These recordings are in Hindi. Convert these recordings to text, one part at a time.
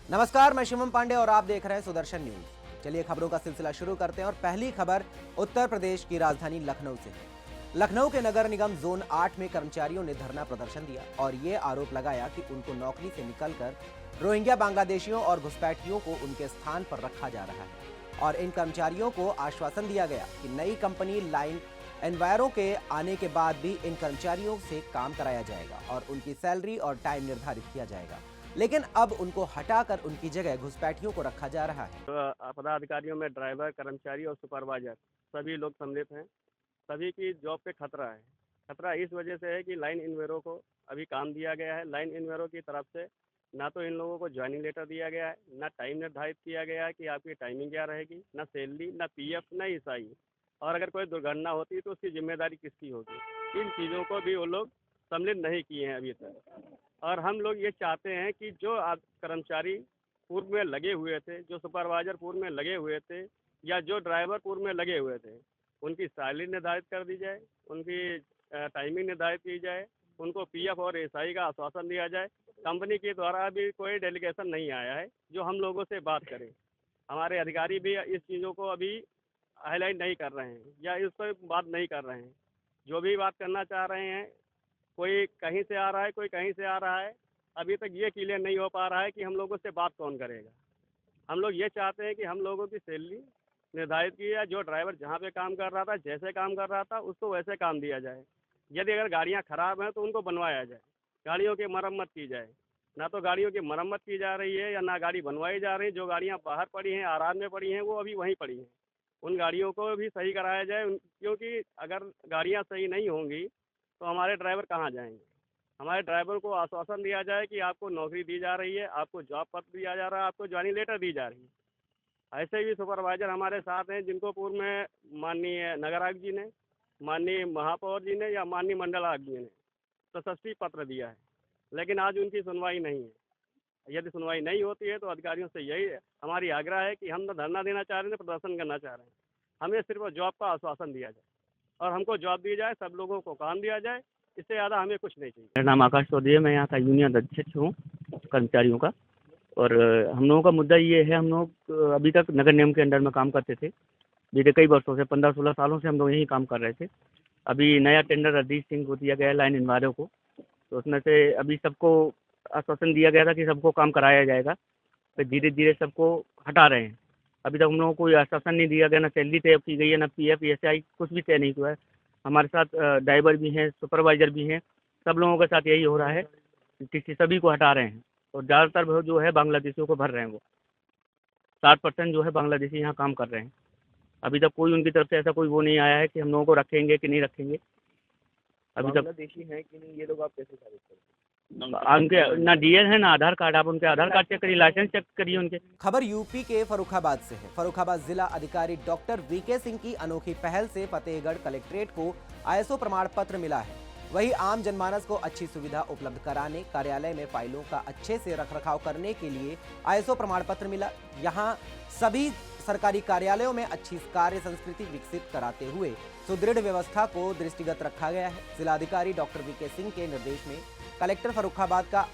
नमस्कार, मैं शिवम पांडे और आप देख रहे हैं सुदर्शन न्यूज। चलिए खबरों का सिलसिला शुरू करते हैं और पहली खबर उत्तर प्रदेश की राजधानी लखनऊ से है। लखनऊ के नगर निगम जोन 8 में कर्मचारियों ने धरना प्रदर्शन दिया और ये आरोप लगाया कि उनको नौकरी से निकलकर रोहिंग्या बांग्लादेशियों और घुसपैठियों को उनके स्थान पर रखा जा रहा है और इन कर्मचारियों को आश्वासन दिया गया कि नई कंपनी लाइन एनवायरो के आने के बाद भी इन कर्मचारियों से काम कराया जाएगा और उनकी सैलरी और टाइम निर्धारित किया जाएगा, लेकिन अब उनको हटाकर उनकी जगह घुसपैठियों को रखा जा रहा है। पदाधिकारियों में ड्राइवर, कर्मचारी और सुपरवाइजर सभी लोग सम्मिलित हैं। सभी की जॉब पे खतरा है। खतरा इस वजह से है कि लाइन इनवेरो को अभी काम दिया गया है। लाइन इनवेरो की तरफ से ना तो इन लोगों को ज्वाइनिंग लेटर दिया गया है, ना टाइम निर्धारित किया गया है कि आपकी टाइमिंग क्या रहेगी, ना सैलरी, ना पीएफ, ना ईएसआई। और अगर कोई दुर्घटना होती है तो उसकी जिम्मेदारी किसकी होगी, इन चीज़ों को भी वो लोग सम्मिलित नहीं किए हैं अभी तक। और हम लोग ये चाहते हैं कि जो कर्मचारी पूर्व में लगे हुए थे, जो सुपरवाइजर पूर्व में लगे हुए थे या जो ड्राइवर पूर्व में लगे हुए थे, उनकी सैलरी निर्धारित कर दी जाए, उनकी टाइमिंग निर्धारित की जाए, उनको पीएफ और एसआई का आश्वासन दिया जाए। कंपनी के द्वारा अभी कोई डेलीगेशन नहीं आया है जो हम लोगों से बात करे। हमारे अधिकारी भी इस चीज़ों को अभी हाईलाइट नहीं कर रहे हैं या इस पर बात नहीं कर रहे हैं। जो भी बात करना चाह रहे हैं, कोई कहीं से आ रहा है, कोई कहीं से आ रहा है। अभी तक ये क्लियर नहीं हो पा रहा है कि हम लोगों से बात कौन करेगा। हम लोग ये चाहते हैं कि हम लोगों की सैलरी निर्धारित की जाए। जो ड्राइवर जहाँ पे काम कर रहा था, जैसे काम कर रहा था, उसको वैसे काम दिया जाए। यदि अगर गाड़ियाँ ख़राब हैं तो उनको बनवाया जाए, गाड़ियों की मरम्मत की जाए। ना तो गाड़ियों की मरम्मत की जा रही है या ना गाड़ी बनवाई जा रही है। जो गाड़ियाँ बाहर पड़ी हैं, आराम में पड़ी हैं, वो अभी वहीं पड़ी हैं। उन गाड़ियों को भी सही कराया जाए, क्योंकि अगर गाड़ियाँ सही नहीं होंगी तो हमारे ड्राइवर कहाँ जाएंगे। हमारे ड्राइवर को आश्वासन दिया जाए कि आपको नौकरी दी जा रही है, आपको जॉब पत्र दिया जा रहा है, आपको ज्वाइनिंग लेटर दी जा रही है। ऐसे भी सुपरवाइजर हमारे साथ हैं जिनको पूर्व में माननीय नगर आयुक्त जी ने, माननीय महापौर जी ने या माननीय मंडल आयुक्त जी ने प्रशस्ति पत्र दिया है, लेकिन आज उनकी सुनवाई नहीं है। यदि सुनवाई नहीं होती है तो अधिकारियों से यही हमारी आग्रह है कि हम न धरना देना चाह रहे हैं, प्रदर्शन करना चाह रहे हैं। हमें सिर्फ जॉब का आश्वासन दिया जाए और हमको जॉब दी जाए, सब लोगों को काम दिया जाए। इससे ज़्यादा हमें कुछ नहीं चाहिए। मेरा नाम आकाश चौधरी है। मैं यहाँ का यूनियन अध्यक्ष हूँ कर्मचारियों का। और हम लोगों का मुद्दा ये है, हम लोग अभी तक नगर निगम के अंडर में काम करते थे। बीते कई वर्षों से 15-16 सालों से हम लोग यहीं काम कर रहे थे। अभी नया टेंडर अजीत सिंह को दिया गया है लाइन इनवायरो को, तो उसमें से अभी सबको आश्वासन दिया गया था कि सबको काम कराया जाएगा। तो धीरे धीरे सबको हटा रहे हैं। अभी तक हम लोगों को कोई आश्वासन नहीं दिया गया, ना सैलरी तय की गई है, ना पीएफ ईएसआई कुछ भी तय नहीं हुआ है। हमारे साथ ड्राइवर भी हैं, सुपरवाइजर भी हैं, सब लोगों के साथ यही हो रहा है कि सभी को हटा रहे हैं और ज़्यादातर जो है बांग्लादेशियों को भर रहे हैं। वो 60% जो है बांग्लादेशी यहाँ काम कर रहे हैं। अभी तक कोई उनकी तरफ से ऐसा कोई वो नहीं आया है कि हम लोगों को रखेंगे कि नहीं रखेंगे। अभी तक बांग्लादेशी हैं कि नहीं, ये लोग आप कैसे साबित करेंगे? उनके ना डीएल है ना आधार कार्ड। आप उनके आधार कार्ड चेक करिए, लाइसेंस चेक करिए उनके। खबर यूपी के फर्रुखाबाद से है। फर्रुखाबाद जिला अधिकारी डॉक्टर वीके सिंह की अनोखी पहल से फतेहगढ़ कलेक्ट्रेट को आईएसओ प्रमाण पत्र मिला है। वहीं आम जनमानस को अच्छी सुविधा उपलब्ध कराने, कार्यालय में फाइलों का अच्छे से रखरखाव करने के लिए आईएसओ प्रमाण पत्र मिला। यहाँ सभी सरकारी कार्यालयों में अच्छी कार्य संस्कृति विकसित कराते हुए सुदृढ़ व्यवस्था को दृष्टिगत रखा गया है। जिलाधिकारी डॉक्टर वीके सिंह के निर्देश में कलेक्टर फर्रुखाबाद का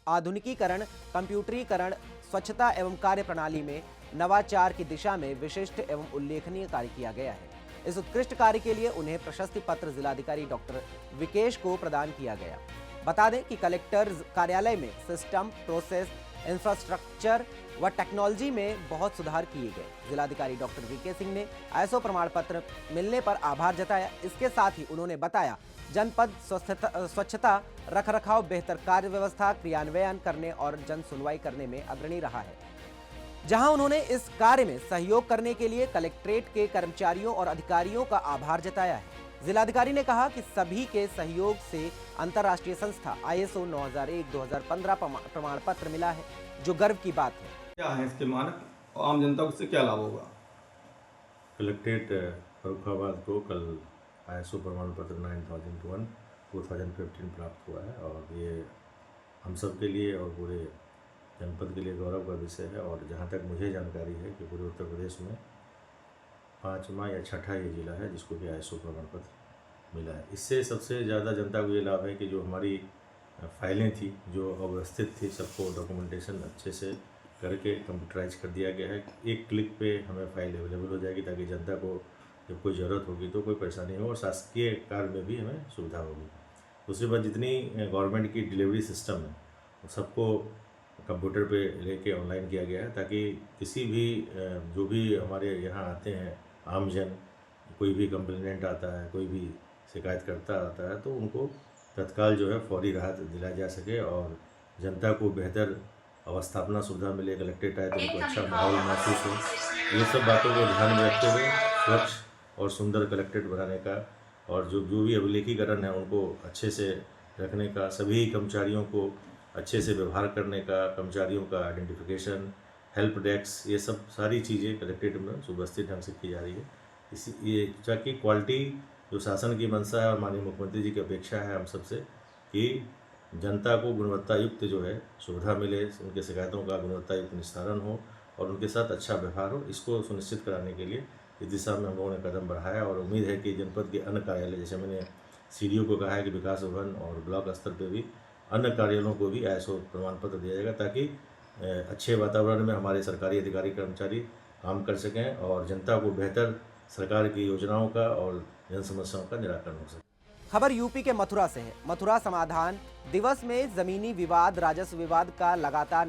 आधुनिकीकरण, कंप्यूटरीकरण, स्वच्छता एवं कार्य प्रणाली में नवाचार की दिशा में विशिष्ट एवं उल्लेखनीय कार्य किया गया है। इस उत्कृष्ट कार्य के लिए उन्हें प्रशस्ति पत्र जिलाधिकारी डॉक्टर विकेश को प्रदान किया गया। बता दें कि कलेक्टर कार्यालय में सिस्टम, प्रोसेस, इंफ्रास्ट्रक्चर व टेक्नोलॉजी में बहुत सुधार किए गए। जिलाधिकारी डॉक्टर वीके सिंह ने आईएसओ प्रमाण पत्र मिलने पर आभार जताया। इसके साथ ही उन्होंने बताया जनपद स्वच्छता, रखरखाव, बेहतर कार्य व्यवस्था क्रियान्वयन करने और जन सुनवाई करने में अग्रणी रहा है। जहां उन्होंने इस कार्य में सहयोग करने के लिए कलेक्ट्रेट के कर्मचारियों और अधिकारियों का आभार जताया है। जिलाधिकारी ने कहा कि सभी के सहयोग से अंतर्राष्ट्रीय संस्था आईएसओ 9001-2015 प्रमाण पत्र मिला है, जो गर्व की बात है। क्या है इसके मानक और आम जनता को इससे क्या लाभ होगा? कलेक्ट्रेट फर्रुखाबाद को कल आईएसओ प्रमाण पत्र 9001-2015 प्राप्त हुआ है और ये हम सब के लिए और पूरे जनपद के लिए गौरव का विषय है। और जहाँ तक मुझे जानकारी है कि पूरे उत्तर प्रदेश में 5वां या 6ठा ये जिला है जिसको कि आईएसओ प्रमाण पत्र मिला है। इससे सबसे ज़्यादा जनता को ये लाभ है कि जो हमारी फाइलें थी जो अव्यवस्थित थी, सबको डॉक्यूमेंटेशन अच्छे से करके कंप्यूटराइज कर दिया गया है। एक क्लिक पे हमें फाइल अवेलेबल हो जाएगी, ताकि जनता को जब कोई ज़रूरत होगी तो कोई परेशानी हो, और शासकीय कार्य में भी हमें सुविधा होगी। दूसरी बात, जितनी गवर्नमेंट की डिलीवरी सिस्टम है वो सबको कंप्यूटर पे लेके ऑनलाइन किया गया है, ताकि किसी भी जो भी हमारे यहाँ आते हैं आमजन, कोई भी कंप्लेनेंट आता है, कोई भी शिकायत करता आता है, तो उनको तत्काल जो है फौरी राहत दिलाई जा सके और जनता को बेहतर अवस्थापना सुविधा मिले, कलेक्ट्रेट आए तो उनको अच्छा माहौल महसूस हो। ये सब बातों को ध्यान में रखते हुए स्वच्छ और सुंदर कलेक्ट्रेट बनाने का, और जो भी अभिलेखीकरण है उनको अच्छे से रखने का, सभी कर्मचारियों को अच्छे से व्यवहार करने का, कर्मचारियों का आइडेंटिफिकेशन, हेल्प डेस्क, ये सब सारी चीज़ें कलेक्ट्रेट में सुव्यवस्थित ढंग से की जा रही है। इसी ये ताकि क्वालिटी जो शासन की मंशा है और माननीय मुख्यमंत्री जी की अपेक्षा है हम सबसे, कि जनता को गुणवत्ता युक्त जो है सुविधा मिले, उनके शिकायतों का गुणवत्ता युक्त निस्तारण हो और उनके साथ अच्छा व्यवहार हो, इसको सुनिश्चित कराने के लिए इस दिशा में हम लोगों ने कदम बढ़ाया। और उम्मीद है कि जनपद के अन्य कार्यालय, जैसे मैंने CDO को कहा है कि विकास भवन और ब्लॉक स्तर पर भी अन्य कार्यालयों को भी ISO प्रमाण पत्र दिया जाएगा, ताकि अच्छे वातावरण में हमारे सरकारी अधिकारी कर्मचारी काम कर सकें और जनता को बेहतर सरकार की योजनाओं का और जन समस्याओं का निराकरण हो सके। खबर यूपी के मथुरा से है। मथुरा समाधान दिवस में जमीनी विवाद, राजस्व विवाद का लगातार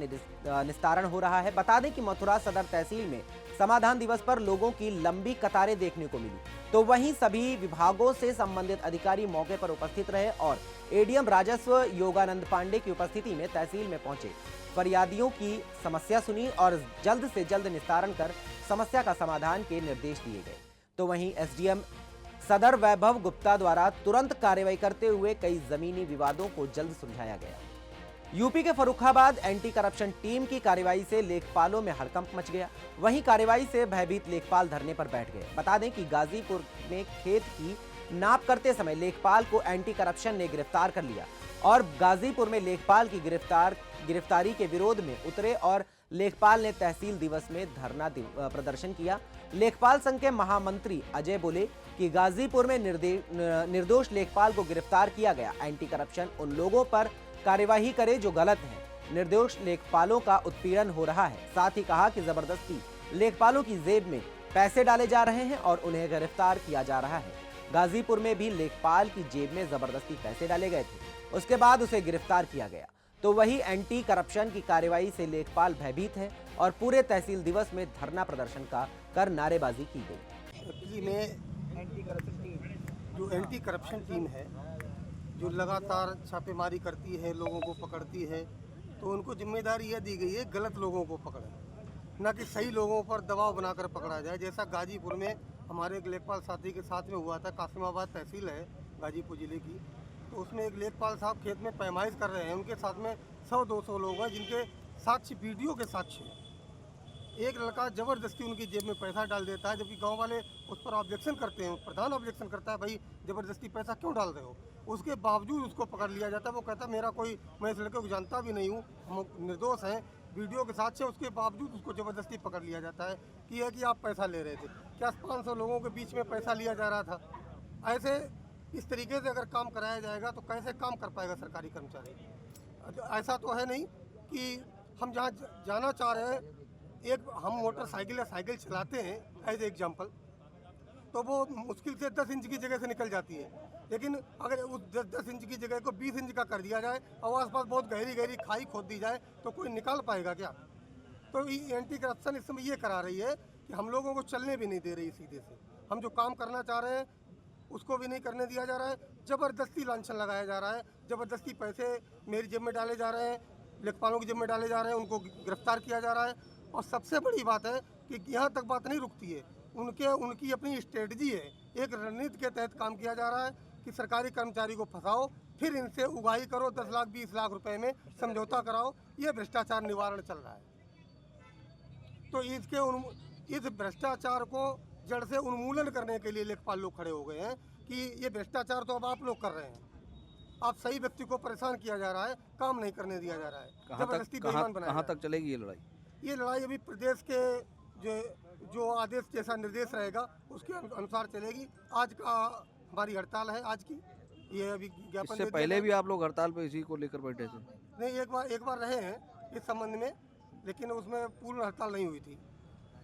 निस्तारण हो रहा है। बता दें कि मथुरा सदर तहसील में समाधान दिवस पर लोगों की लंबी कतारें देखने को मिली, तो वहीं सभी विभागों से संबंधित अधिकारी मौके पर उपस्थित रहे और ADM राजस्व योगानंद पांडे की उपस्थिति में तहसील में पहुंचे, फरियादियों की समस्या सुनी और जल्द से जल्द निस्तारण कर समस्या का समाधान के निर्देश दिए गए। तो वहीं SDM सदर वैभव गुप्ता द्वारा तुरंत कार्रवाई करते हुए कई जमीनी विवादों को जल्द सुलझाया गया। यूपी के फर्रुखाबाद एंटी करप्शन टीम की कार्रवाई से लेखपालों में हड़कंप मच गया। वहीं कार्रवाई से भयभीत लेखपाल धरने पर बैठ गए। बता दें कि गाजीपुर में खेत की नाप करते समय लेखपाल को एंटी करप्शन ने गिरफ्तार कर लिया और गाजीपुर में लेखपाल की गिरफ्तारी के विरोध में उतरे और लेखपाल ने तहसील दिवस में धरना प्रदर्शन किया। लेखपाल संघ के महामंत्री अजय बोले कि गाजीपुर में निर्दोष लेखपाल को गिरफ्तार किया गया। एंटी करप्शन उन लोगों पर कार्यवाही करे जो गलत है। निर्दोष लेखपालों का उत्पीड़न हो रहा है। साथ ही कहा कि जबरदस्ती लेखपालों की जेब में पैसे डाले जा रहे हैं और उन्हें गिरफ्तार किया जा रहा है। गाजीपुर में भी लेखपाल की जेब में जबरदस्ती पैसे डाले गए थे, उसके बाद उसे गिरफ्तार किया गया। तो वही एंटी करप्शन की कार्रवाई से लेखपाल भयभीत है और पूरे तहसील दिवस में धरना प्रदर्शन कर नारेबाजी की गई। में जो एंटी करप्शन टीम है, जो लगातार छापेमारी करती है, लोगों को पकड़ती है, तो उनको जिम्मेदारी यह दी गई है गलत लोगों को पकड़े, न कि सही लोगों पर दबाव बनाकर पकड़ा जाए। जैसा गाजीपुर में हमारे एक लेखपाल साथी के साथ में हुआ था। कासिमाबाद तहसील है गाजीपुर ज़िले की, तो उसमें एक लेखपाल साहब खेत में पैमाइश कर रहे हैं। उनके साथ में 100-200 लोग हैं जिनके साक्ष्य, वीडियो के साक्ष्य हैं। एक लड़का ज़बरदस्ती उनकी जेब में पैसा डाल देता है, जबकि गांव वाले उस पर ऑब्जेक्शन करते हैं। प्रधान ऑब्जेक्शन करता है, भाई ज़बरदस्ती पैसा क्यों डाल रहे हो। उसके बावजूद उसको पकड़ लिया जाता है। वो कहता है मैं इस लड़के को जानता भी नहीं हूँ, हम निर्दोष हैं, वीडियो के साथ से। उसके बावजूद उसको ज़बरदस्ती पकड़ लिया जाता है कि आप पैसा ले रहे थे। क्या 500 लोगों के बीच में पैसा लिया जा रहा था। ऐसे इस तरीके से अगर काम कराया जाएगा तो कैसे काम कर पाएगा सरकारी कर्मचारी। ऐसा तो है नहीं कि हम जहाँ जाना चाह रहे हैं, एक हम मोटरसाइकिल या साइकिल चलाते हैं एज एग्जाम्पल, तो वो मुश्किल से 10 इंच की जगह से निकल जाती है। लेकिन अगर उस 10 इंच की जगह को 20 इंच का कर दिया जाए और आसपास बहुत गहरी खाई खोद दी जाए तो कोई निकाल पाएगा क्या। तो ये एंटी करप्शन इस समय ये करा रही है कि हम लोगों को चलने भी नहीं दे रही सीधे से। हम जो काम करना चाह रहे हैं उसको भी नहीं करने दिया जा रहा है। ज़बरदस्ती लांछन लगाया जा रहा है, ज़बरदस्ती पैसे मेरी जेब में डाले जा रहे हैं, लेखपालों की जेब में डाले जा रहे हैं, उनको गिरफ्तार किया जा रहा है। और सबसे बड़ी बात है कि यहाँ तक बात नहीं रुकती है, उनकी अपनी स्ट्रेटजी है। एक रणनीति के तहत काम किया जा रहा है कि सरकारी कर्मचारी को फंसाओ, फिर इनसे उगाही करो, 10 लाख 20 लाख रुपए में समझौता कराओ। ये भ्रष्टाचार निवारण चल रहा है। तो इस भ्रष्टाचार को जड़ से उन्मूलन करने के लिए लेखपाल लोग खड़े हो गए हैं कि ये भ्रष्टाचार तो अब आप लोग कर रहे हैं। आप सही व्यक्ति को परेशान किया जा रहा है, काम नहीं करने दिया जा रहा है, जबरदस्ती बेईमान बनाया। कहाँ तक चलेगी ये लड़ाई? ये लड़ाई अभी प्रदेश के जो आदेश जैसा निर्देश रहेगा उसके अनुसार चलेगी। आज का हमारी हड़ताल है आज की। ये अभी ज्ञापन इससे पहले भी आप लोग हड़ताल पे इसी को लेकर बैठे थे? नहीं, एक बार रहे हैं इस संबंध में, लेकिन उसमें पूर्ण हड़ताल नहीं हुई थी।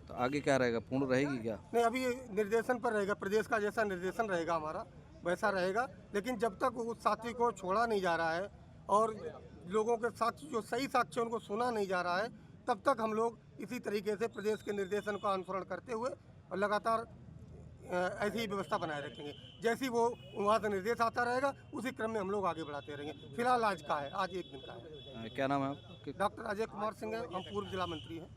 तो आगे क्या रहेगा, पूर्ण रहेगी क्या? नहीं, अभी निर्देशन पर रहेगा, प्रदेश का जैसा निर्देशन रहेगा हमारा वैसा रहेगा। लेकिन जब तक उस साथी को छोड़ा नहीं जा रहा है और लोगों के साथ जो सही साक्ष्य उनको सुना नहीं जा रहा है, तब तक हम लोग इसी तरीके से प्रदेश के निर्देशन का अनुसरण करते हुए और लगातार ऐसी ही व्यवस्था बनाए रखेंगे। जैसी वो वहाँ से निर्देश आता रहेगा उसी क्रम में हम लोग आगे बढ़ाते रहेंगे। फिलहाल आज का है, आज एक दिन का है। क्या नाम है आपका? डॉक्टर अजय कुमार सिंह है, हम पूर्व जिला मंत्री हैं।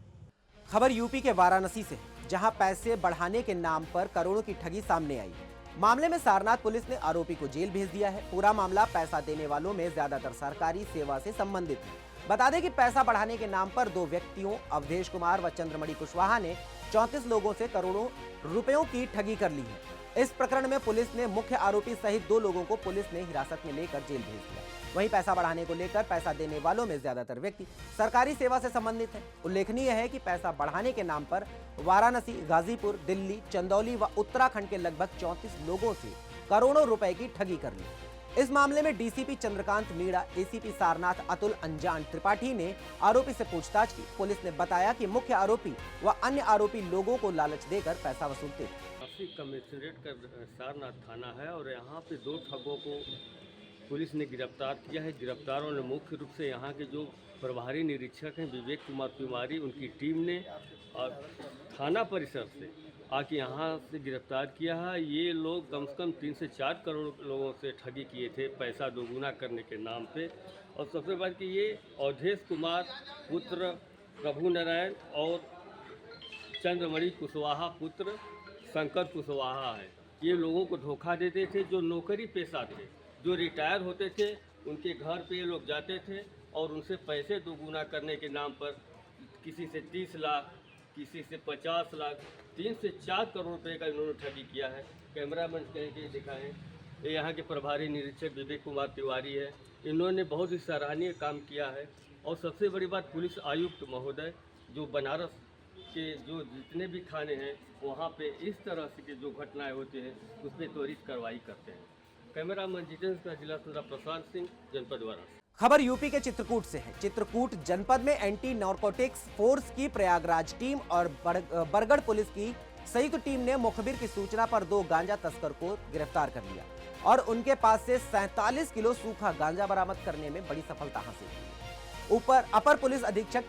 खबर यूपी के वाराणसी से है, जहां पैसे बढ़ाने के नाम पर करोड़ों की ठगी सामने आई। मामले में सारनाथ पुलिस ने आरोपी को जेल भेज दिया है। पूरा मामला पैसा देने वालों में ज्यादातर सरकारी सेवा से संबंधित है। बता दें कि पैसा बढ़ाने के नाम पर दो व्यक्तियों अवधेश कुमार व चंद्रमणि कुशवाहा ने 34 लोगों से करोड़ों रुपयों की ठगी कर ली है। इस प्रकरण में पुलिस ने मुख्य आरोपी सहित 2 लोगों को पुलिस ने हिरासत में लेकर जेल भेज दिया। वहीं पैसा बढ़ाने को लेकर पैसा देने वालों में ज्यादातर व्यक्ति सरकारी सेवा से संबंधित हैं। उल्लेखनीय है कि पैसा बढ़ाने के नाम पर वाराणसी, गाजीपुर, दिल्ली, चंदौली व उत्तराखंड के लगभग 34 लोगों से करोड़ों रुपए की ठगी कर ली। इस मामले में डीसीपी चंद्रकांत मीणा, एसीपी सारनाथ अतुल अंजान त्रिपाठी ने आरोपी से पूछताछ की। पुलिस ने बताया कि मुख्य आरोपी व अन्य आरोपी लोगों को लालच देकर पैसा वसूलते थे। कमिश्नरेट का सारनाथ थाना है और यहाँ पे 2 ठगों को पुलिस ने गिरफ्तार किया है। गिरफ्तारों ने मुख्य रूप से यहाँ के जो प्रभारी निरीक्षक हैं विवेक कुमार तिवारी, उनकी टीम ने और थाना परिसर से आके यहाँ से गिरफ्तार किया है। ये लोग कम से कम 3 से 4 करोड़ लोगों से ठगी किए थे पैसा दोगुना करने के नाम पे। और सबसे बड़ा कि ये अवधेश कुमार पुत्र प्रभु नारायण और चंद्रमणि कुशवाहा पुत्र शंकर कुशवाहा है। ये लोगों को धोखा देते थे। जो नौकरी पेशा थे, जो रिटायर होते थे, उनके घर पे ये लोग जाते थे और उनसे पैसे दोगुना करने के नाम पर किसी से 30 लाख, किसी से 50 लाख, 3 से 4 करोड़ रुपए का इन्होंने ठगी किया है। कैमरामैन कहीं के दिखाएं। ये यहाँ के प्रभारी निरीक्षक विवेक कुमार तिवारी है। इन्होंने बहुत ही सराहनीय काम किया है। और सबसे बड़ी बात, पुलिस आयुक्त महोदय जो बनारस के जो जितने भी थाने हैं वहाँ पे इस तरह से के जो घटनाएं होती हैं उस पर त्वरित कार्रवाई करते हैं। कैमरामैन जितेंद्र का, जिला संवाददाता प्रशांत सिंह, जनपद वाराणसी। खबर यूपी के चित्रकूट से है। चित्रकूट जनपद में एंटी नारकोटिक्स फोर्स की प्रयागराज टीम और बरगढ़ पुलिस की संयुक्त टीम ने मुखबिर की सूचना पर 2 गांजा तस्कर को गिरफ्तार कर लिया और उनके पास से 47 किलो सूखा गांजा बरामद करने में बड़ी सफलता हासिल की। अपर पुलिस अधीक्षक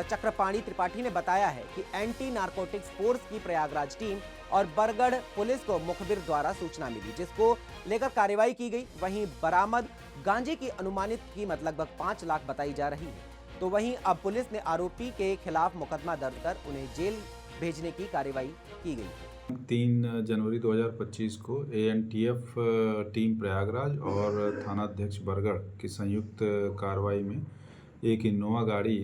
चक्रपाणी त्रिपाठी ने बताया है कि एंटी नारकोटिक्स फोर्स की प्रयागराज टीम और बरगढ़ पुलिस को मुखबिर द्वारा सूचना मिली, जिसको लेकर कार्रवाई की गई। वहीं बरामद गांजे की अनुमानित कीमत लगभग 5 लाख बताई जा रही है। तो वहीं अब पुलिस ने आरोपी के खिलाफ मुकदमा दर्ज कर उन्हें जेल भेजने की कार्रवाई की गई। 3 जनवरी 2025 को एएनटीएफ टीम प्रयागराज और थानाध्यक्ष बरगढ़ की संयुक्त कार्रवाई में एक इनोवा गाड़ी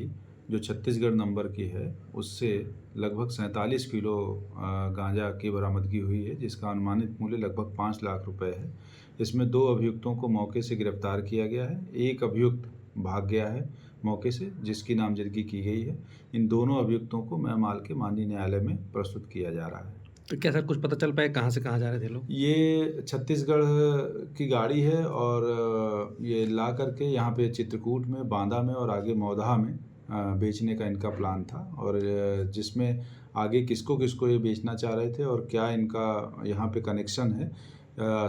जो छत्तीसगढ़ नंबर की है उससे लगभग 47 किलो गांजा की बरामदगी हुई है, जिसका अनुमानित मूल्य लगभग 5 लाख रुपए है। इसमें 2 अभियुक्तों को मौके से गिरफ्तार किया गया है। एक अभियुक्त भाग गया है मौके से, जिसकी नामजदगी की गई है। इन दोनों अभियुक्तों को म्यांमार के माननीय न्यायालय में प्रस्तुत किया जा रहा है। तो क्या सर कुछ पता चल पाया कहाँ से कहाँ जा रहे थे लोग? ये छत्तीसगढ़ की गाड़ी है और ये ला करके यहाँ पे चित्रकूट में, बांदा में और आगे मौदहा में बेचने का इनका प्लान था। और जिसमें आगे किसको किसको ये बेचना चाह रहे थे और क्या इनका यहाँ पे कनेक्शन है,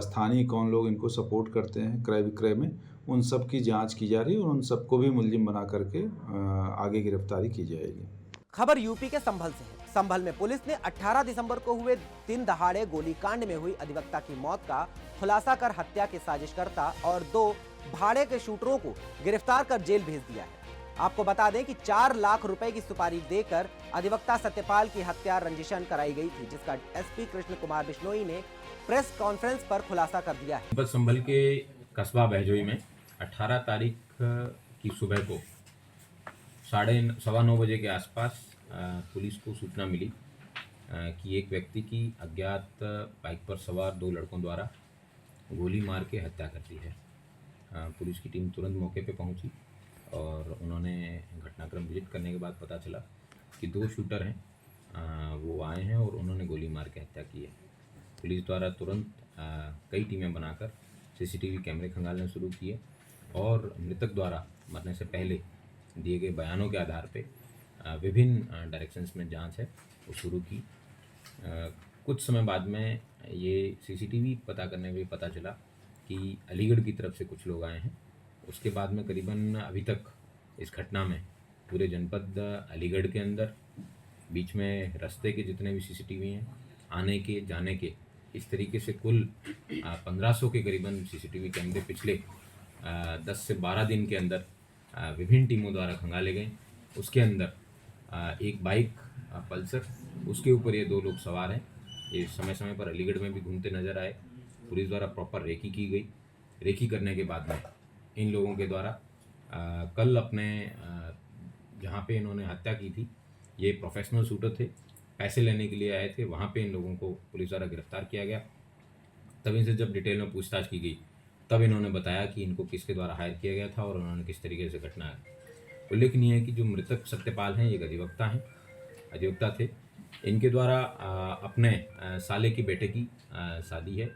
स्थानीय कौन लोग इनको सपोर्ट करते हैं क्रय विक्रय में, उन सब की जांच की जा रही है और उन सबको भी मुलजिम बना करके आगे गिरफ्तारी की जाएगी। खबर यूपी के संभल से है। संभल में पुलिस ने 18 दिसंबर को हुए दिन दहाड़े गोलीकांड में हुई अधिवक्ता की मौत का खुलासा कर हत्या के साजिशकर्ता और 2 भाड़े के शूटरों को गिरफ्तार कर जेल भेज दिया है। आपको बता दें कि 4 लाख रुपए की सुपारी देकर अधिवक्ता सत्यपाल की हत्या रंजिशन कराई गई थी, जिसका एसपी कृष्ण कुमार बिश्नोई ने प्रेस कॉन्फ्रेंस पर खुलासा कर दिया है। संभल के कस्बा बहजोई में 18 तारीख की सुबह को 9:15 बजे के आसपास पुलिस को सूचना मिली कि एक व्यक्ति की अज्ञात बाइक पर सवार 2 लड़कों द्वारा गोली मार के हत्या कर दी है। पुलिस की टीम तुरंत मौके पर पहुंची और उन्होंने घटनाक्रम विजिट करने के बाद पता चला कि 2 शूटर हैं, वो आए हैं और उन्होंने गोली मार के हत्या की है। पुलिस द्वारा तुरंत कई टीमें बनाकर सीसीटीवी कैमरे खंगालने शुरू किए और मृतक द्वारा मरने से पहले दिए गए बयानों के आधार पे विभिन्न डायरेक्शंस में जांच है वो शुरू की। कुछ समय बाद में ये सीसीटीवी पता करने में पता चला कि अलीगढ़ की तरफ से कुछ लोग आए हैं। उसके बाद में करीबन अभी तक इस घटना में पूरे जनपद अलीगढ़ के अंदर बीच में रास्ते के जितने भी सीसीटीवी हैं, आने के जाने के, इस तरीके से कुल 1500 के करीबन सीसीटीवी कैमरे पिछले 10 से 12 दिन के अंदर विभिन्न टीमों द्वारा खंगाले गए। उसके अंदर एक बाइक पल्सर, उसके ऊपर ये 2 लोग सवार हैं। ये समय समय पर अलीगढ़ में भी घूमते नजर आए। पुलिस द्वारा प्रॉपर रेकी की गई। रेकी करने के बाद में इन लोगों के द्वारा कल अपने जहाँ पे इन्होंने हत्या की थी, ये प्रोफेशनल शूटर थे, पैसे लेने के लिए आए थे, वहाँ पे इन लोगों को पुलिस द्वारा गिरफ्तार किया गया। तब इनसे जब डिटेल में पूछताछ की गई तब इन्होंने बताया कि इनको किसके द्वारा हायर किया गया था और उन्होंने किस तरीके से घटना है। उल्लेखनीय है कि जो मृतक सत्यपाल हैं ये अधिवक्ता थे। इनके द्वारा अपने साले के बेटे की शादी है,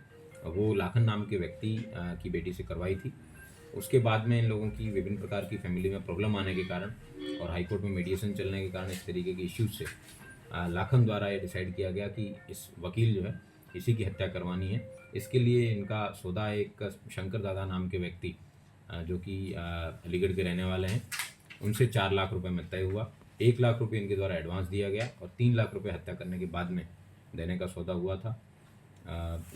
वो लाखन नाम के व्यक्ति की बेटी से करवाई थी। उसके बाद में इन लोगों की विभिन्न प्रकार की फैमिली में प्रॉब्लम आने के कारण और हाईकोर्ट में मीडिएशन चलने के कारण इस तरीके के इश्यूज से लाखन द्वारा ये डिसाइड किया गया कि इस वकील जो है इसी की हत्या करवानी है। इसके लिए इनका सौदा एक शंकर दादा नाम के व्यक्ति जो कि अलीगढ़ के रहने वाले हैं, उनसे 4 लाख रुपए में तय हुआ। 1 लाख रुपए इनके द्वारा एडवांस दिया गया और 3 लाख रुपए हत्या करने के बाद में देने का सौदा हुआ था।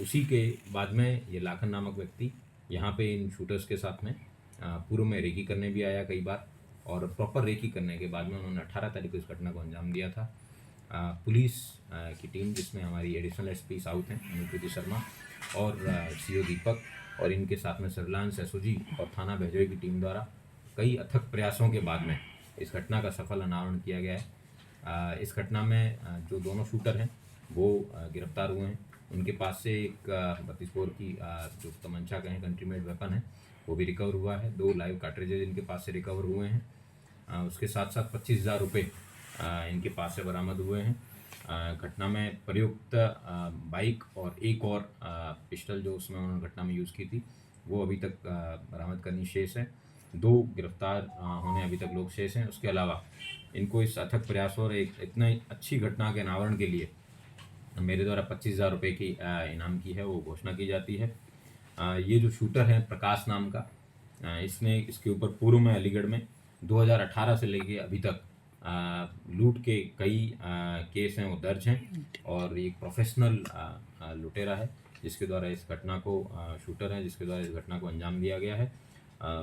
उसी के बाद में ये लाखन नामक व्यक्ति यहाँ पे इन शूटर्स के साथ में पूर्व में रेकी करने भी आया कई बार, और प्रॉपर रेकी करने के बाद में उन्होंने 18 तारीख को इस घटना को अंजाम दिया था। पुलिस की टीम, जिसमें हमारी एडिशनल एसपी साउथ हैं अनुकृति शर्मा और सीओ दीपक और इनके साथ में सर्विलांस एसओजी और थाना भैजोई की टीम द्वारा कई अथक प्रयासों के बाद में इस घटना का सफल अनावरण किया गया है। इस घटना में जो दोनों शूटर हैं वो गिरफ्तार हुए हैं। उनके पास से एक 32 बोर की जो तमंचा कहें कंट्री मेड वेपन है वो भी रिकवर हुआ है। 2 लाइव कार्ट्रिजेज इनके पास से रिकवर हुए हैं। उसके साथ साथ 25,000 रुपये इनके पास से बरामद हुए हैं। घटना में प्रयुक्त बाइक और एक और पिस्टल जो उसमें उन्होंने घटना में यूज़ की थी वो अभी तक बरामद करनी शेष है। 2 गिरफ्तार होने अभी तक लोग शेष हैं। उसके अलावा इनको इस अथक प्रयास और एक इतना अच्छी घटना के अनावरण के लिए मेरे द्वारा 25,000 रुपये की इनाम की है वो घोषणा की जाती है। ये जो शूटर है प्रकाश नाम का, इसने इसके ऊपर पूर्व में अलीगढ़ में 2018 से लेके अभी तक लूट के कई केस हैं वो दर्ज हैं और एक प्रोफेशनल लुटेरा है जिसके द्वारा इस घटना को शूटर है जिसके द्वारा इस घटना को अंजाम दिया गया है।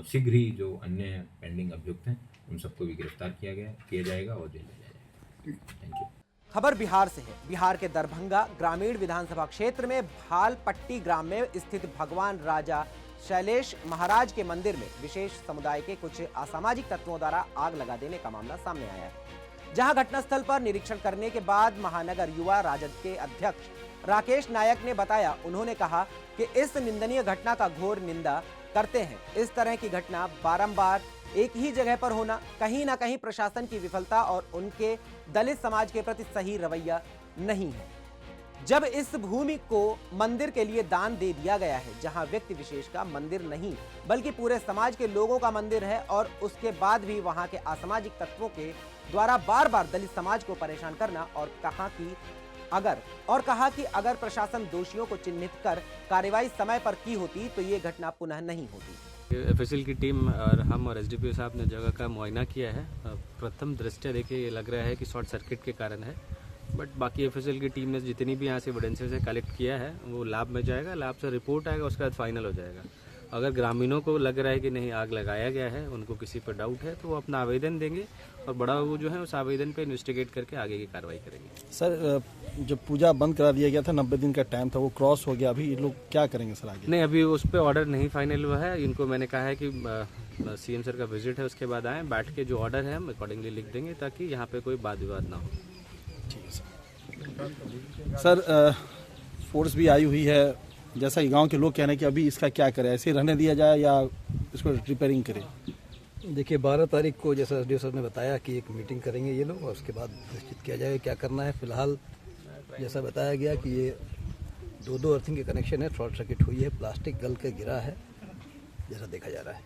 शीघ्र ही जो अन्य पेंडिंग अभियुक्त हैं उन सबको भी गिरफ्तार किया जाएगा और जेल ले जाया जाएगा। Thank you. खबर बिहार से है। बिहार के दरभंगा ग्रामीण विधानसभा क्षेत्र में भालपट्टी ग्राम में स्थित भगवान राजा शैलेश महाराज के मंदिर में विशेष समुदाय के कुछ असामाजिक तत्वों द्वारा आग लगा देने का मामला सामने आया है। जहां घटनास्थल पर निरीक्षण करने के बाद महानगर युवा राजद के अध्यक्ष राकेश नायक ने बताया, उन्होंने कहा कि इस निंदनीय घटना का घोर निंदा करते हैं। इस तरह की घटना बारंबार एक ही जगह पर होना कहीं ना कहीं प्रशासन की विफलता और उनके दलित समाज के प्रति सही रवैया नहीं है। जब इस भूमि को मंदिर के लिए दान दे दिया गया है, जहां व्यक्ति विशेष का मंदिर नहीं बल्कि पूरे समाज के लोगों का मंदिर है, और उसके बाद भी वहां के असामाजिक तत्वों के द्वारा बार बार दलित समाज को परेशान करना, और कहा कि अगर प्रशासन दोषियों को चिन्हित कर कार्रवाई समय पर की होती तो ये घटना पुनः नहीं होती। एफएसएल की टीम और हम और एसडीपीओ साहब ने जगह का मुआयना किया है। प्रथम दृष्टया देखिए ये लग रहा है कि शॉर्ट सर्किट के कारण है, बट बाकी एफएसएल की टीम ने जितनी भी यहाँ से एविडेंसेस से कलेक्ट किया है वो लैब में जाएगा, लैब से रिपोर्ट आएगा, उसके बाद फाइनल हो जाएगा। अगर ग्रामीणों को लग रहा है कि नहीं आग लगाया गया है, उनको किसी पर डाउट है, तो वो अपना आवेदन देंगे और बड़ा बाबू जो है उस आवेदन पे इन्वेस्टिगेट करके आगे की कार्रवाई करेंगे। सर, जब पूजा बंद करा दिया गया था, 90 दिन का टाइम था, वो क्रॉस हो गया, अभी ये लोग क्या करेंगे सर आगे? नहीं, अभी उस पर ऑर्डर नहीं फाइनल हुआ है। इनको मैंने कहा है कि सीएम सर का विजिट है, उसके बाद आएँ, बैठ के जो ऑर्डर है हम अकॉर्डिंगली लिख देंगे ताकि यहाँ पे कोई वाद विवाद ना हो। ठीक है सर। सर, फोर्स भी आई हुई है, जैसा कि गांव के लोग कह रहे हैं कि अभी इसका क्या करें, ऐसे रहने दिया जाए या इसको रिपेयरिंग करें? देखिए 12 तारीख को जैसा एसडीओ सर ने बताया कि एक मीटिंग करेंगे ये लोग और उसके बाद निश्चित किया जाएगा क्या करना है। फिलहाल जैसा बताया गया कि ये 2 अर्थिंग के कनेक्शन है, शॉर्ट सर्किट हुई है, प्लास्टिक गल के गिरा है जैसा देखा जा रहा है।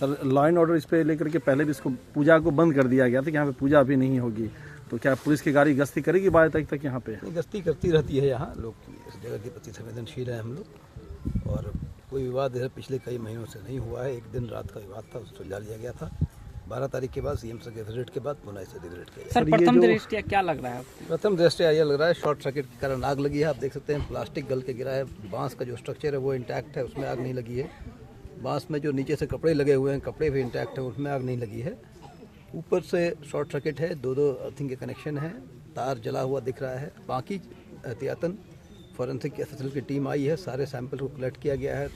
सर लॉ एंड ऑर्डर इस पे लेकर के पहले भी इसको पूजा को बंद कर दिया गया था कि यहाँ पे पूजा अभी नहीं होगी, तो क्या पुलिस की गाड़ी गश्ती करेगी 12 तारीख तक यहाँ पे? गश्ती करती रहती है यहाँ, लोग इस जगह के प्रति संवेदनशील है हम लोग, और कोई विवाद है पिछले कई महीनों से नहीं हुआ है। एक दिन रात का विवाद था, उसको सुलझा लिया गया था। 12 तारीख के बाद सीएम के विजिट के बाद पुनः इसे विजिट किया। सर प्रथम दृष्टया क्या लग रहा है? प्रथम दृष्टया ये लग रहा है शॉर्ट सर्किट के कारण आग लगी है। आप देख सकते हैं प्लास्टिक गल के गिरा है, बांस का जो स्ट्रक्चर है वो इंटैक्ट है, उसमें आग नहीं लगी है। बांस में जो नीचे से कपड़े लगे हुए हैं, कपड़े भी इंटैक्ट है, उसमें आग नहीं लगी है। ऊपर से शॉर्ट सर्किट है, दो अर्थिंग के कनेक्शन है, तार जला हुआ दिख रहा है। बाकी एहतियातन फॉरेंसिक एसएसएल की टीम आई है, सारे सैंपल को कलेक्ट किया गया है।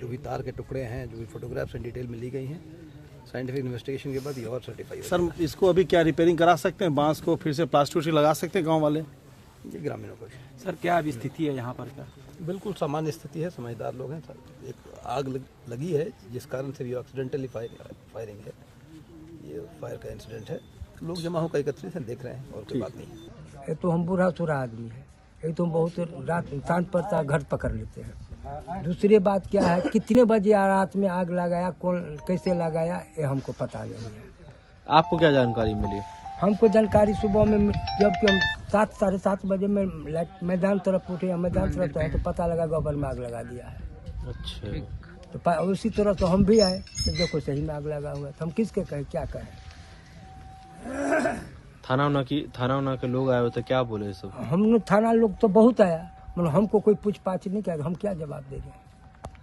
जो भी तार के टुकड़े हैं, जो भी फोटोग्राफ्स हैं, डिटेल में ली गई हैं। साइंटिफिक इन्वेस्टिगेशन के बाद ये और सर्टिफाई होगा। सर इसको अभी क्या रिपेयरिंग करा सकते हैं? बांस को फिर से प्लास्टिक लगा सकते हैं गाँव वाले? ये ग्रामीणों को। सर क्या अभी स्थिति है यहाँ पर का? बिल्कुल सामान्य स्थिति है, समझदार लोग हैं सर। एक आग लगी है जिस कारण से भी एक्सीडेंटली फायरिंग है, ये फायर का इंसिडेंट है। लोग जमा होकर एकत्रित हैं, देख रहे हैं, और कोई बात नहीं है। ये तो हम बूढ़ा सूढ़ा आदमी है, ये तो हम बहुत रात शांत पड़ता है घर पकड़ लेते हैं। दूसरी बात क्या है, कितने बजे रात में आग लगाया, कौन कैसे लगाया, ये हमको पता नहीं है। आपको क्या जानकारी मिली? हमको जानकारी सुबह में जबकि हम 7 साढ़े 7 बजे में मैदान तरफ उठे, मैदान तरफ तो पता लगा गोबर में आग लगा दिया है। अच्छा। तो उसी तरह तो हम भी आए, तो देखो सही में आग लगा हुआ है, तो हम किसके कहें, क्या कहें? थाना उना के लोग आए हो तो क्या बोले सब? हम थाना लोग तो बहुत आया, मतलब हमको कोई पूछताछ नहीं किया, हम क्या जवाब दे रहे?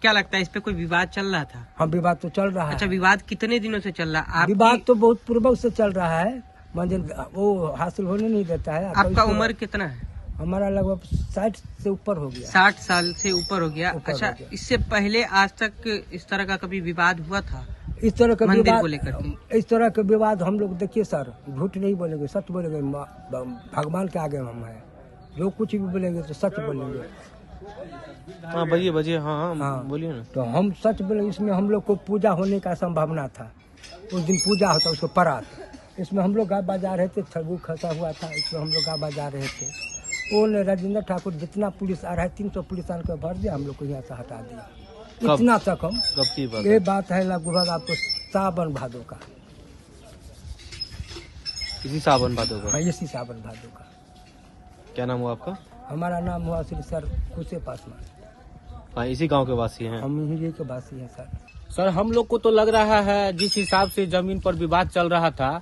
क्या लगता है इस पे कोई विवाद चल रहा था? हाँ विवाद तो चल रहा है। अच्छा, विवाद कितने दिनों से चल रहा है? विवाद तो बहुत पूर्व से चल रहा है, मंजिल वो हासिल होने नहीं देता है। आपका उम्र कितना है? हमारा लगभग 60 से ऊपर हो गया। 60 साल से ऊपर हो गया। अच्छा, इससे पहले आज तक इस तरह का कभी विवाद हुआ था? इस तरह का मंदिर विवाद को लेकर? इस तरह का विवाद हम लोग, देखिए सर, झूठ नहीं बोलेंगे, सच बोलेंगे। भगवान के आगे हम हैं, जो कुछ भी बोलेंगे तो सच बोलेंगे। हाँ बजिए हाँ बोलिए ना। तो हम सच बोले, इसमें हम लोग को पूजा होने का संभावना था। उस दिन पूजा होता, उसको परात, इसमें हम लोग गा बजा रहे थे, छगू खसा हुआ था, इसमें हम लोग गा बजा रहे थे। वो राजेंद्र ठाकुर जितना पुलिस आ रहा है, 300 पुलिस आन कर भर दिया, हम लोग को यहाँ से हटा दिया। इतना तक हम, कब की बात? ये बात है लगभग आपको सावन भादो का। इसी सावन भादो का? हाँ, इसी सावन भादो का। क्या नाम हुआ आपका? हमारा नाम हुआ श्री सर खुशे पासवान। हाँ, इसी गांव के वासी हैं? हम यही के वासी हैं सर। सर हम लोग को तो लग रहा है जिस हिसाब से जमीन पर विवाद चल रहा था,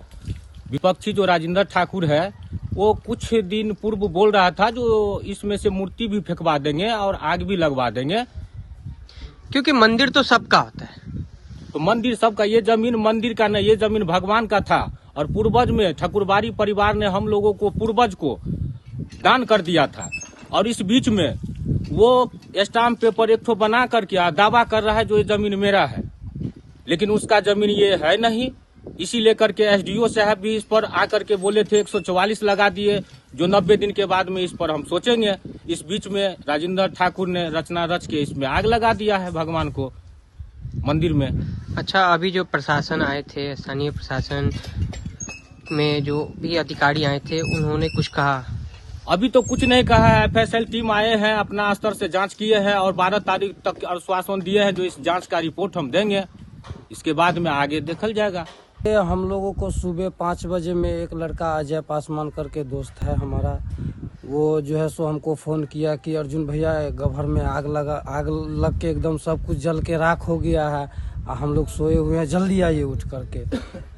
विपक्षी जो राजेंद्र ठाकुर है वो कुछ दिन पूर्व बोल रहा था जो इसमें से मूर्ति भी फेंकवा देंगे और आग भी लगवा देंगे, क्योंकि मंदिर तो सबका होता है। तो मंदिर सबका, ये जमीन मंदिर का नहीं, ये जमीन भगवान का था। और पूर्वज में ठाकुरबाड़ी परिवार ने हम लोगों को, पूर्वज को दान कर दिया था। और इस बीच में वो स्टाम्प पेपर एक ठो बना करके दावा कर रहा है जो ये जमीन मेरा है, लेकिन उसका जमीन ये है नहीं। इसी लेकर के एसडीओ साहब भी इस पर आकर के बोले थे 144 लगा दिए, जो 90 दिन के बाद में इस पर हम सोचेंगे। इस बीच में राजेंद्र ठाकुर ने रचना रच के इसमें आग लगा दिया है भगवान को, मंदिर में। अच्छा, अभी जो प्रशासन आए थे, स्थानीय प्रशासन में जो भी अधिकारी आए थे, उन्होंने कुछ कहा? अभी तो कुछ नहीं कहा है। एफएसएल टीम आए हैं, अपना स्तर से जांच किए हैं और 12 तारीख तक आश्वासन दिए हैं जो इस जांच का रिपोर्ट हम देंगे। इसके बाद में आगे देखल जाएगा। हम लोगों को सुबह 5 बजे में एक लड़का अजय पासवान करके दोस्त है हमारा, वो जो है सो हमको फ़ोन किया कि अर्जुन भैया घर में आग लग के एकदम सब कुछ जल के राख हो गया है, हम लोग सोए हुए हैं, जल्दी आइए उठ करके।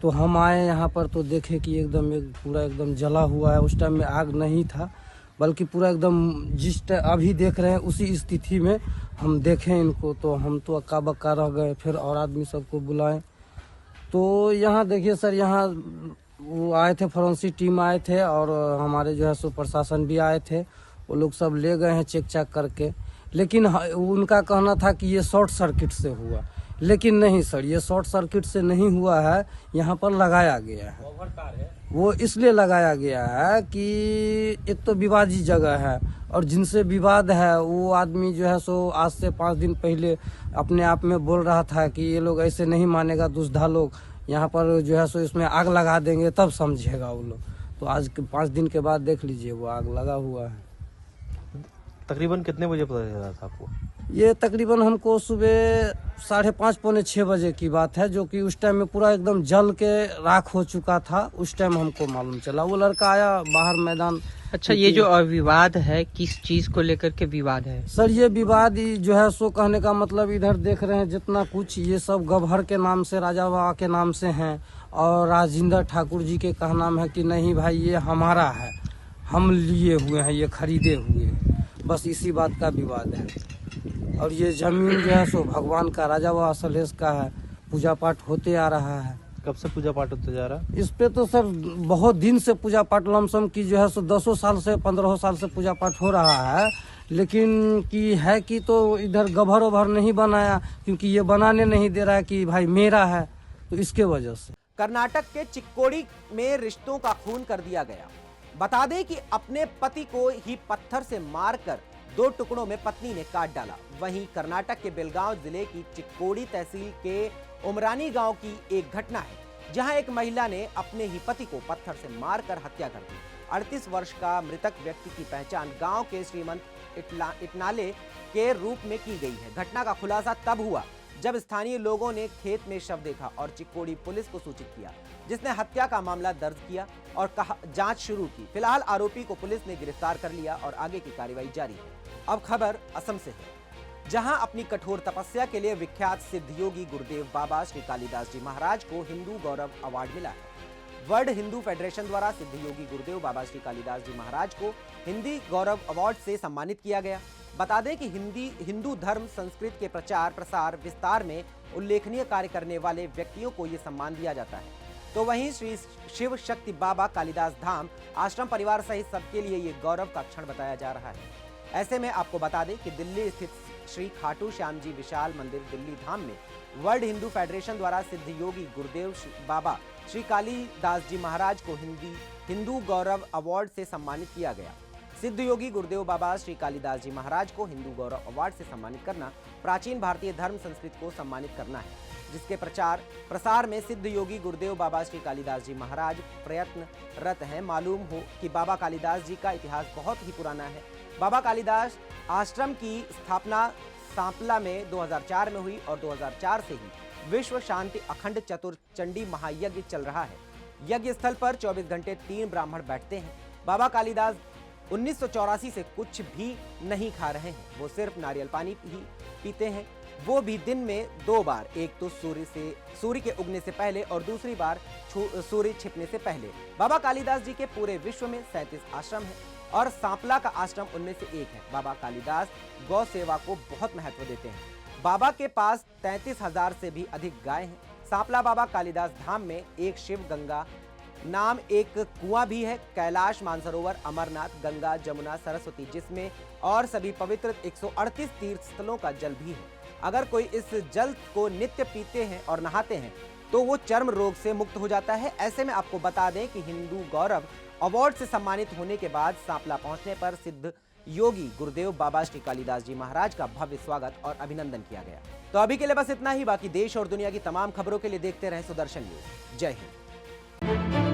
तो हम आए यहाँ पर तो देखे कि पूरा एकदम जला हुआ है। उस टाइम में आग नहीं था, बल्कि पूरा एकदम जिस टाइम अभी देख रहे हैं उसी स्थिति में हम देखें इनको, तो हम तो अक्का बक्का रह गए। फिर और आदमी सबको बुलाएं तो यहाँ देखिए सर, यहाँ वो आए थे, फॉरेंसिक टीम आए थे और हमारे जो है सो प्रशासन भी आए थे। वो लोग सब ले गए हैं चेक चाक करके, लेकिन उनका कहना था कि ये शॉर्ट सर्किट से हुआ, लेकिन नहीं सर, ये शॉर्ट सर्किट से नहीं हुआ है। यहाँ पर लगाया गया है, वो इसलिए लगाया गया है कि एक तो विवादी जगह है और जिनसे विवाद है वो आदमी जो है सो आज से 5 दिन पहले अपने आप में बोल रहा था कि ये लोग ऐसे नहीं मानेगा, दुष्धा लोग यहाँ पर जो है सो इसमें आग लगा देंगे तब समझेगा वो लोग। तो आज 5 दिन के बाद देख लीजिए वो आग लगा हुआ है। तकरीबन कितने बजे पता चला था आपको? ये तकरीबन हमको सुबह 5:30 पौने 6 बजे की बात है, जो कि उस टाइम में पूरा एकदम जल के राख हो चुका था। उस टाइम हमको मालूम चला, वो लड़का आया बाहर मैदान। अच्छा, ये जो विवाद है किस चीज को लेकर के विवाद है? सर ये विवाद जो है सो कहने का मतलब इधर देख रहे हैं जितना कुछ ये सब गभर के नाम से, राजा बाबा के नाम से हैं, और राजेंद्र ठाकुर जी के कहना है कि नहीं भाई ये हमारा है, हम लिए हुए हैं, ये खरीदे हुए, बस इसी बात का विवाद है। और ये जमीन जो है सो भगवान का, राजा बाबा सलेश का है, पूजा पाठ होते आ रहा है। कब से पूजा पाठ होते जा रहा है? इस पे तो सर बहुत दिन से पूजा पाठ लमसम की जो है सो 10 साल से 15 साल से पूजा पाठ हो रहा है, लेकिन की है कि तो इधर गभर ओभर नहीं बनाया, क्योंकि ये बनाने नहीं दे रहा है कि भाई मेरा है, तो इसके वजह से। कर्नाटक के चिक्कोड़ी में रिश्तों का खून कर दिया गया। बता दें कि अपने पति को ही पत्थर से मारकर 2 टुकड़ों में पत्नी ने काट डाला। वहीं कर्नाटक के बेलगांव जिले की चिक्कोड़ी तहसील के उमरानी गांव की एक घटना है, जहां एक महिला ने अपने ही पति को पत्थर से मारकर हत्या कर दी। 38 वर्ष का मृतक व्यक्ति की पहचान गांव के श्रीमंत इटनाले के रूप में की गई है। घटना का खुलासा तब हुआ जब स्थानीय लोगों ने खेत में शव देखा और चिक्कोड़ी पुलिस को सूचित किया, जिसने हत्या का मामला दर्ज किया और जांच शुरू की। फिलहाल आरोपी को पुलिस ने गिरफ्तार कर लिया और आगे की कार्रवाई जारी है। अब खबर असम से है, जहां अपनी कठोर तपस्या के लिए विख्यात सिद्ध योगी गुरुदेव बाबा श्री कालिदास जी महाराज को हिंदू गौरव अवार्ड मिला है। वर्ल्ड हिंदू फेडरेशन द्वारा सिद्ध योगी गुरुदेव बाबा श्री कालिदास जी महाराज को हिंदी गौरव अवार्ड से सम्मानित किया गया। बता दें कि हिंदू धर्म संस्कृत के प्रचार प्रसार विस्तार में उल्लेखनीय कार्य करने वाले व्यक्तियों को ये सम्मान दिया जाता है। तो वहीं श्री शिव शक्ति बाबा कालिदास धाम आश्रम परिवार सहित सबके लिए ये गौरव का क्षण बताया जा रहा है। ऐसे में आपको बता दें कि दिल्ली स्थित श्री खाटू श्याम जी विशाल मंदिर दिल्ली धाम में वर्ल्ड हिंदू फेडरेशन द्वारा सिद्ध योगी गुरुदेव बाबा श्री कालिदास जी महाराज को हिंदू गौरव अवार्ड से सम्मानित किया गया। सिद्ध योगी गुरुदेव बाबा श्री कालिदास जी महाराज को हिंदू गौरव अवार्ड से सम्मानित करना प्राचीन भारतीय धर्म संस्कृति को सम्मानित करना है, जिसके प्रचार प्रसार में सिद्ध योगी गुरुदेव बाबा श्री कालिदास जी महाराज प्रयत्नरत हैं। मालूम हो कि बाबा कालिदास जी का इतिहास बहुत ही पुराना है। बाबा कालिदास आश्रम की स्थापना सांपला में 2004 में हुई और 2004 से ही विश्व शांति अखंड चतुर्चंडी महायज्ञ चल रहा है। यज्ञ स्थल पर 24 घंटे 3 ब्राह्मण बैठते हैं। बाबा कालिदास 1984 से कुछ भी नहीं खा रहे हैं, वो सिर्फ नारियल पानी ही पीते हैं, वो भी दिन में 2 बार, एक तो सूर्य के उगने से पहले और दूसरी बार सूर्य छिपने से पहले। बाबा कालिदास जी के पूरे विश्व में 37 आश्रम हैं और सांपला का आश्रम उनमें से एक है। बाबा कालिदास गौ सेवा को बहुत महत्व देते हैं। बाबा के पास 33,000 से भी अधिक गाय हैं। सांपला बाबा कालिदास धाम में एक शिव गंगा नाम एक कुआं भी है। कैलाश, मानसरोवर, अमरनाथ, गंगा, जमुना, सरस्वती, जिसमें और सभी पवित्र 138 तीर्थ स्थलों का जल भी है। अगर कोई इस जल को नित्य पीते हैं और नहाते हैं तो वो चर्म रोग से मुक्त हो जाता है। ऐसे में आपको बता दें कि हिंदू गौरव अवार्ड से सम्मानित होने के बाद सांपला पहुंचने पर सिद्ध योगी गुरुदेव बाबा श्री कालिदास जी महाराज का भव्य स्वागत और अभिनंदन किया गया। तो अभी के लिए बस इतना ही। बाकी देश और दुनिया की तमाम खबरों के लिए देखते रहें सुदर्शन न्यूज। जय हिंद।